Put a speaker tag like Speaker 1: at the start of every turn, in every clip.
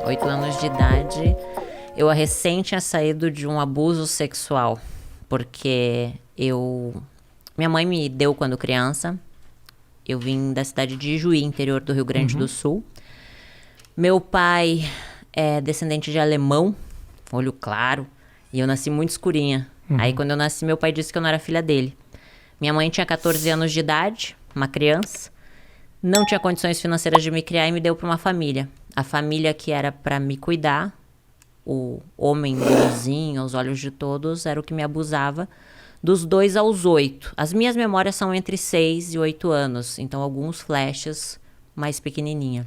Speaker 1: 8 anos de idade, eu recém tinha saído de um abuso sexual, porque minha mãe me deu quando criança. Eu vim da cidade de Ijuí, interior do Rio Grande do Sul. Meu pai é descendente de alemão, olho claro, e eu nasci muito escurinha. Aí quando eu nasci, meu pai disse que eu não era filha dele. Minha mãe tinha 14 anos de idade, uma criança, não tinha condições financeiras de me criar e me deu para uma família. A família que era para me cuidar, o homem bonzinho, aos olhos de todos, era o que me abusava dos 2 aos 8. As minhas memórias são entre 6 e 8 anos, então alguns flashes mais pequenininha.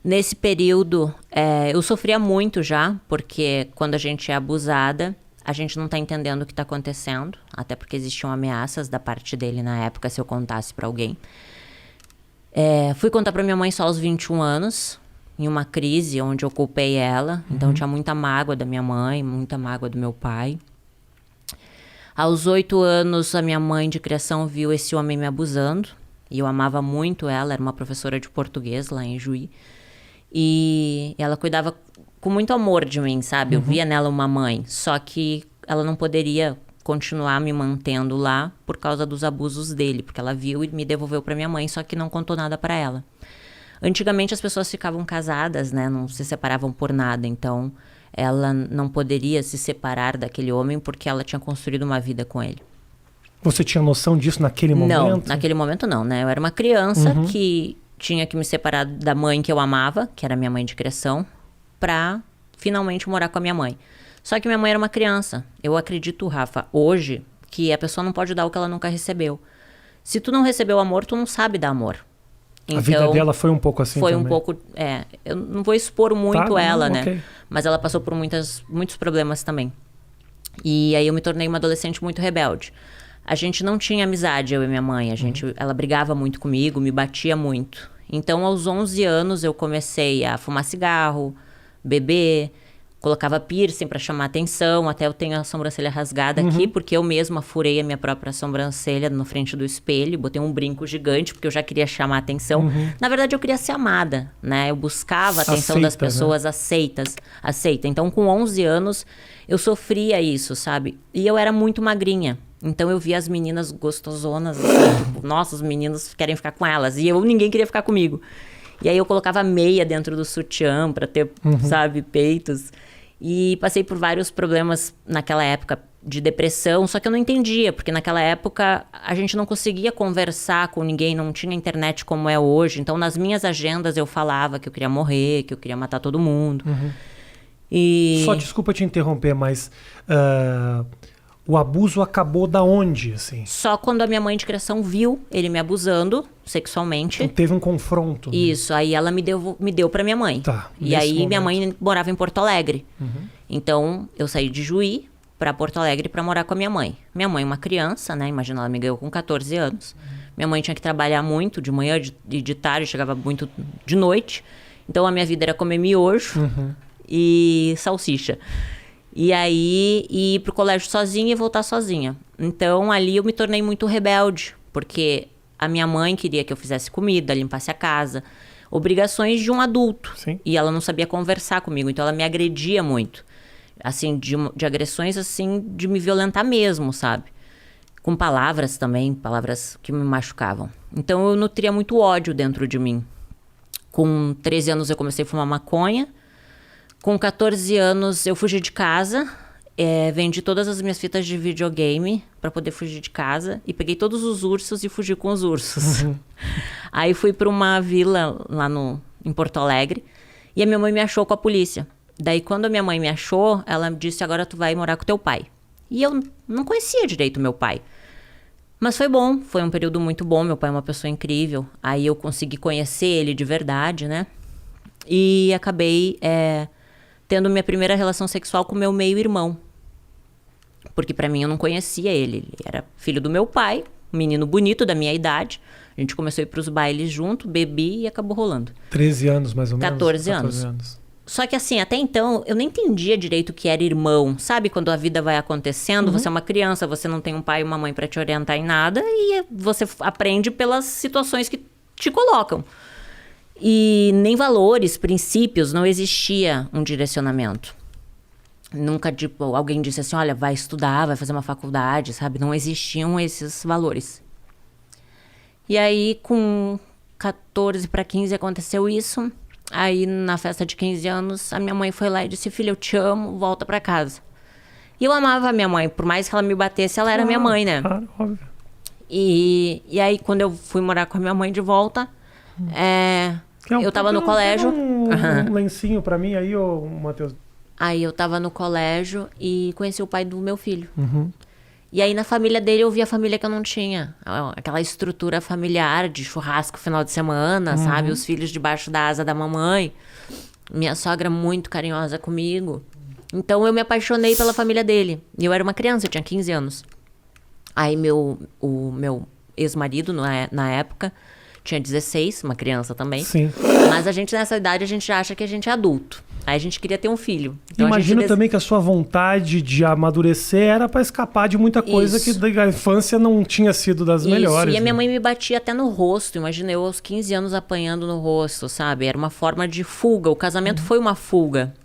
Speaker 1: Nesse período, eu sofria muito já, porque quando a gente é abusada, a gente não tá entendendo o que tá acontecendo, até porque existiam ameaças da parte dele na época, se eu contasse pra alguém. Fui contar pra minha mãe só aos 21 anos, em uma crise onde eu culpei ela. Então tinha muita mágoa da minha mãe, muita mágoa do meu pai. Aos 8 anos, a minha mãe de criação viu esse homem me abusando. E eu amava muito ela, era uma professora de português lá em Juí. E ela cuidava com muito amor de mim, sabe? Eu via nela uma mãe, só que ela não poderia continuar me mantendo lá por causa dos abusos dele, porque ela viu e me devolveu para minha mãe, só que não contou nada para ela. Antigamente as pessoas ficavam casadas, né? Não se separavam por nada, então ela não poderia se separar daquele homem porque ela tinha construído uma vida com ele.
Speaker 2: Você tinha noção disso naquele momento?
Speaker 1: Não, naquele momento não, né? Eu era uma criança que tinha que me separar da mãe que eu amava, que era minha mãe de criação, pra finalmente morar com a minha mãe. Só que minha mãe era uma criança. Eu acredito, Rafa, hoje, que a pessoa não pode dar o que ela nunca recebeu. Se tu não recebeu amor, tu não sabe dar amor. Então,
Speaker 2: a vida dela foi um pouco assim
Speaker 1: foi
Speaker 2: também.
Speaker 1: um pouco, eu não vou expor muito ela,
Speaker 2: não,
Speaker 1: né?
Speaker 2: okay.
Speaker 1: Mas ela passou por muitos problemas também. E aí eu me tornei uma adolescente muito rebelde. A gente não tinha amizade, eu e minha mãe. Ela brigava muito comigo, me batia muito. Então, aos 11 anos, eu comecei a fumar cigarro, beber, colocava piercing para chamar atenção. Até eu tenho a sobrancelha rasgada aqui, porque eu mesma furei a minha própria sobrancelha na frente do espelho. Botei um brinco gigante, porque eu já queria chamar atenção. Na verdade, eu queria ser amada, né? Eu buscava a atenção das pessoas, né? Aceita. Então, com 11 anos, eu sofria isso, sabe? E eu era muito magrinha. Então eu via as meninas gostosonas, assim, tipo, nossa, os meninos querem ficar com elas. E ninguém queria ficar comigo. E aí eu colocava meia dentro do sutiã pra ter, sabe, peitos. E passei por vários problemas naquela época de depressão, só que eu não entendia, porque naquela época a gente não conseguia conversar com ninguém, não tinha internet como é hoje. Então nas minhas agendas eu falava que eu queria morrer, que eu queria matar todo mundo. E...
Speaker 2: Só desculpa te interromper, mas... o abuso acabou da onde, assim?
Speaker 1: Só quando a minha mãe de criação viu ele me abusando sexualmente.
Speaker 2: Então teve um confronto.
Speaker 1: Isso, aí ela me deu pra minha mãe.
Speaker 2: Tá,
Speaker 1: e aí
Speaker 2: momento.
Speaker 1: minha mãe morava em Porto Alegre. Então eu saí de Juí pra Porto Alegre pra morar com a minha mãe. Minha mãe é uma criança, né? Imagina, ela me ganhou com 14 anos. Minha mãe tinha que trabalhar muito de manhã e de tarde, chegava muito de noite. Então a minha vida era comer miojo e salsicha. E aí, ir pro colégio sozinha e voltar sozinha. Então, ali eu me tornei muito rebelde. Porque a minha mãe queria que eu fizesse comida, limpasse a casa. Obrigações de um adulto.
Speaker 2: Sim.
Speaker 1: E ela não sabia conversar comigo. Então, ela me agredia muito. Assim, de agressões, assim, de me violentar mesmo, sabe? Com palavras também, palavras que me machucavam. Então, eu nutria muito ódio dentro de mim. Com 13 anos, eu comecei a fumar maconha. Com 14 anos, eu fugi de casa, vendi todas as minhas fitas de videogame para poder fugir de casa e peguei todos os ursos e fugi com os ursos. Aí fui para uma vila lá em Porto Alegre e a minha mãe me achou com a polícia. Daí, quando a minha mãe me achou, ela me disse, agora tu vai morar com teu pai. E eu não conhecia direito meu pai. Mas foi bom, foi um período muito bom, meu pai é uma pessoa incrível. Aí eu consegui conhecer ele de verdade, né? E acabei... tendo minha primeira relação sexual com meu meio-irmão. Porque pra mim eu não conhecia ele. Ele era filho do meu pai, um menino bonito da minha idade. A gente começou a ir pros bailes junto, bebi e acabou rolando.
Speaker 2: 13 anos mais ou menos?
Speaker 1: 14 anos. Só que assim, até então, eu nem entendia direito o que era irmão. Sabe quando a vida vai acontecendo, você é uma criança, você não tem um pai e uma mãe pra te orientar em nada. E você aprende pelas situações que te colocam. E nem valores, princípios, não existia um direcionamento. Nunca, tipo, alguém disse assim, olha, vai estudar, vai fazer uma faculdade, sabe? Não existiam esses valores. E aí, com 14 para 15 aconteceu isso. Aí, na festa de 15 anos, a minha mãe foi lá e disse, filha, eu te amo, volta para casa. E eu amava a minha mãe, por mais que ela me batesse, ela era minha mãe, né?
Speaker 2: Claro, óbvio.
Speaker 1: E aí, quando eu fui morar com a minha mãe de volta, eu tava no colégio.
Speaker 2: Um lencinho pra mim aí, ô Matheus.
Speaker 1: Aí eu tava no colégio e conheci o pai do meu filho.
Speaker 2: Uhum.
Speaker 1: E aí na família dele eu vi a família que eu não tinha. Aquela estrutura familiar de churrasco final de semana, sabe? Os filhos debaixo da asa da mamãe. Minha sogra muito carinhosa comigo. Então eu me apaixonei pela família dele. E eu era uma criança, eu tinha 15 anos. Aí o meu ex-marido, na época, tinha 16, uma criança também.
Speaker 2: Sim.
Speaker 1: Mas a gente, nessa idade, a gente acha que a gente é adulto. Aí a gente queria ter um filho. Então,
Speaker 2: imagino também que a sua vontade de amadurecer era para escapar de muita coisa que da infância não tinha sido das melhores.
Speaker 1: E a minha mãe me batia até no rosto. Imagina eu aos 15 anos apanhando no rosto, sabe? Era uma forma de fuga. O casamento foi uma fuga.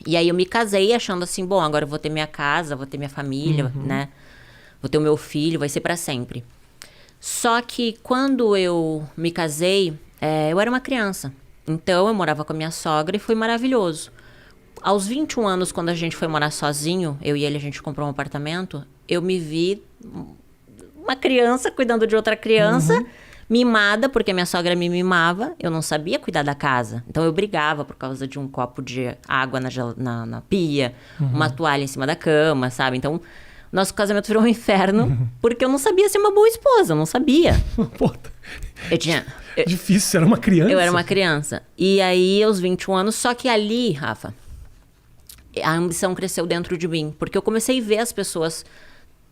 Speaker 1: E aí eu me casei achando assim, bom, agora eu vou ter minha casa, vou ter minha família, né? Vou ter o meu filho, vai ser para sempre. Só que quando eu me casei, eu era uma criança. Então eu morava com a minha sogra e foi maravilhoso. Aos 21 anos, quando a gente foi morar sozinho, eu e ele, a gente comprou um apartamento, eu me vi uma criança cuidando de outra criança, mimada, porque minha sogra me mimava, eu não sabia cuidar da casa. Então eu brigava por causa de um copo de água na pia, uma toalha em cima da cama, sabe? Então nosso casamento virou um inferno, porque eu não sabia ser uma boa esposa, eu não sabia.
Speaker 2: Difícil, você era uma criança.
Speaker 1: Eu era uma criança. E aí, aos 21 anos, só que ali, Rafa, a ambição cresceu dentro de mim. Porque eu comecei a ver as pessoas...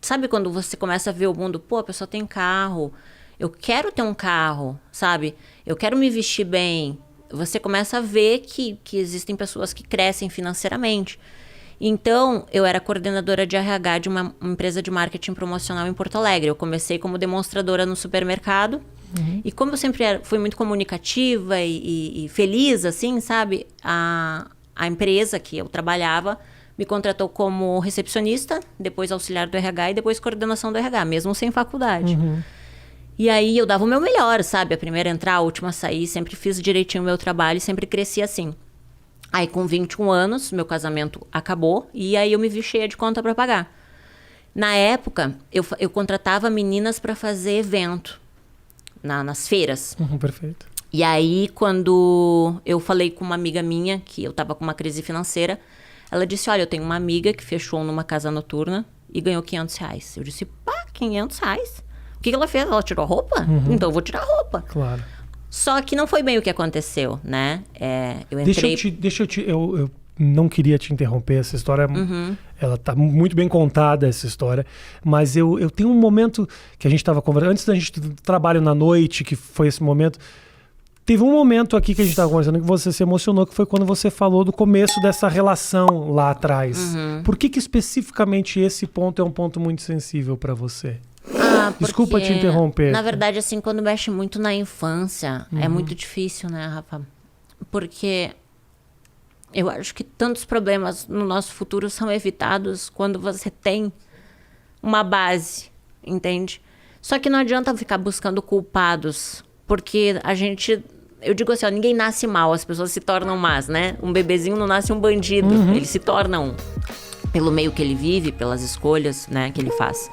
Speaker 1: Sabe quando você começa a ver o mundo? Pô, a pessoa tem carro. Eu quero ter um carro, sabe? Eu quero me vestir bem. Você começa a ver que existem pessoas que crescem financeiramente. Então, eu era coordenadora de RH de uma empresa de marketing promocional em Porto Alegre. Eu comecei como demonstradora no supermercado. E como eu sempre fui muito comunicativa e feliz, assim, sabe? A empresa que eu trabalhava me contratou como recepcionista, depois auxiliar do RH e depois coordenação do RH, mesmo sem faculdade. E aí eu dava o meu melhor, sabe? A primeira a entrar, a última a sair, sempre fiz direitinho o meu trabalho e sempre cresci assim. Aí com 21 anos, meu casamento acabou e aí eu me vi cheia de conta para pagar. Na época, eu contratava meninas para fazer evento nas feiras.
Speaker 2: Perfeito.
Speaker 1: E aí, quando eu falei com uma amiga minha, que eu tava com uma crise financeira, ela disse, olha, eu tenho uma amiga que fechou numa casa noturna e ganhou R$500. Eu disse, pá, R$500? O que ela fez? Ela tirou roupa? Então eu vou tirar roupa.
Speaker 2: Claro.
Speaker 1: Só que não foi bem o que aconteceu, né? Eu entrei...
Speaker 2: Eu não queria te interromper, essa história, ela tá muito bem contada, essa história, mas eu tenho um momento que a gente estava conversando, antes da gente do trabalho na noite, que foi esse momento, teve um momento aqui que a gente estava conversando que você se emocionou, que foi quando você falou do começo dessa relação lá atrás. Por que especificamente esse ponto é um ponto muito sensível para você? Desculpa te interromper.
Speaker 1: Na verdade, assim, quando mexe muito na infância, é muito difícil, né, Rafa? Porque... eu acho que tantos problemas no nosso futuro são evitados quando você tem uma base, entende? Só que não adianta ficar buscando culpados, porque eu digo assim, ó, ninguém nasce mal, as pessoas se tornam más, né? Um bebezinho não nasce um bandido, ele se torna um, pelo meio que ele vive, pelas escolhas, né, que ele faz.